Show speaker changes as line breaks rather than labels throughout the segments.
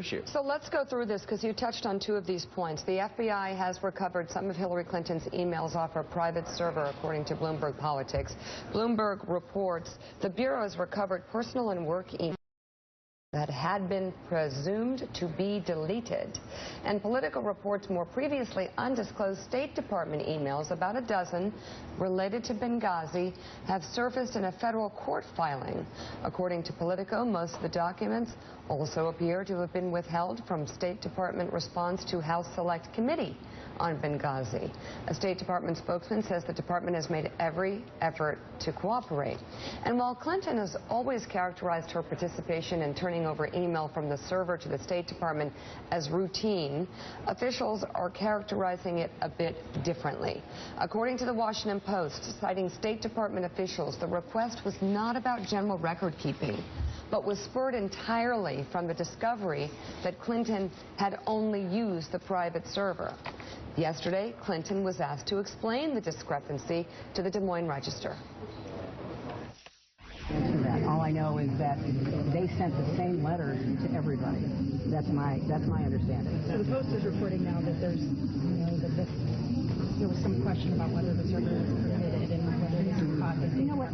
issue.
So let's go through this because you touched on two of these points. The FBI has recovered some of Hillary Clinton's emails off her private server, according to Bloomberg Politics. Bloomberg reports the Bureau has recovered personal and work emails that had been presumed to be deleted. And Politico reports more previously undisclosed State Department emails, about a dozen, related to Benghazi, have surfaced in a federal court filing. According to Politico, most of the documents also appear to have been withheld from State Department response to House Select Committee on Benghazi. A State Department spokesman says the department has made every effort to cooperate. And while Clinton has always characterized her participation in turning over email from the server to the State Department as routine, officials are characterizing it a bit differently. According to the Washington Post, citing State Department officials, the request was not about general record keeping, but was spurred entirely from the discovery that Clinton had only used the private server. Yesterday, Clinton was asked to explain the discrepancy to the Des Moines Register.
All I know is that they sent the same letters to everybody. That's my understanding.
So the Post is reporting now that there was some question about whether the server was permitted and whether this was caught.
You know what?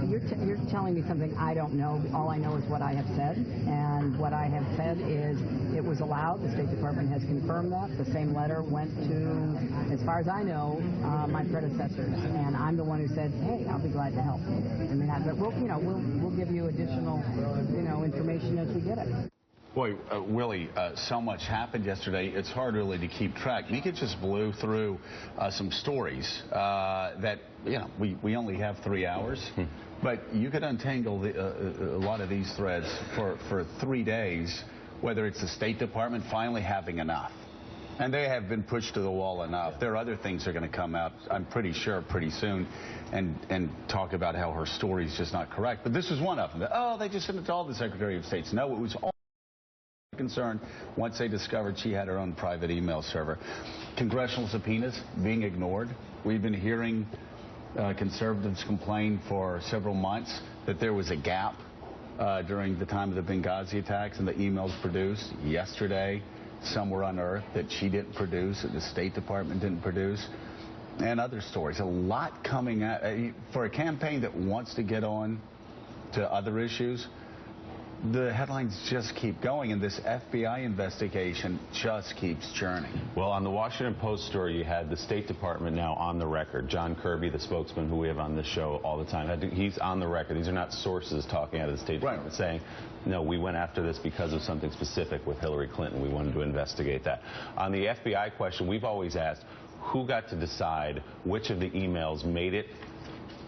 You're telling me something I don't know. All I know is what I have said, and what I have said is it was allowed. The State Department has confirmed that. The same letter went to, as far as I know, my predecessors, and I'm the one who said, "Hey, I'll be glad to help." I mean, but we'll give you additional, information as we get it.
Boy, Willie, so much happened yesterday, it's hard really to keep track. Mika just blew through some stories that, we only have 3 hours. But you could untangle a lot of these threads for 3 days, whether it's the State Department finally having enough. And they have been pushed to the wall enough. There are other things that are going to come out, I'm pretty sure, pretty soon, and talk about how her story is just not correct. But this was one of them. Oh, they just sent it to all the Secretary of States. No, it was all concern once they discovered she had her own private email server. Congressional subpoenas being ignored. We've been hearing conservatives complain for several months that there was a gap during the time of the Benghazi attacks and the emails produced. Yesterday, some were unearthed that she didn't produce, that the State Department didn't produce, and other stories. A lot coming out for a campaign that wants to get on to other issues. The headlines just keep going, and this FBI investigation just keeps churning.
Well, on the Washington Post story, you had the State Department now on the record. John Kirby, the spokesman who we have on this show all the time, he's on the record. These are not sources talking out of the State Department saying, no, we went after this because of something specific with Hillary Clinton. We wanted to investigate that. On the FBI question, we've always asked, who got to decide which of the emails made it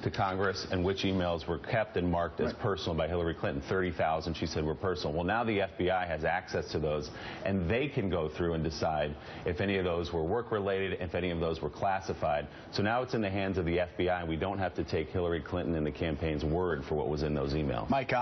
to Congress and which emails were kept and marked as personal by Hillary Clinton? 30,000, she said, were personal. Well, now the FBI has access to those, and they can go through and decide if any of those were work-related, if any of those were classified. So now it's in the hands of the FBI, and we don't have to take Hillary Clinton and the campaign's word for what was in those emails.
Mike,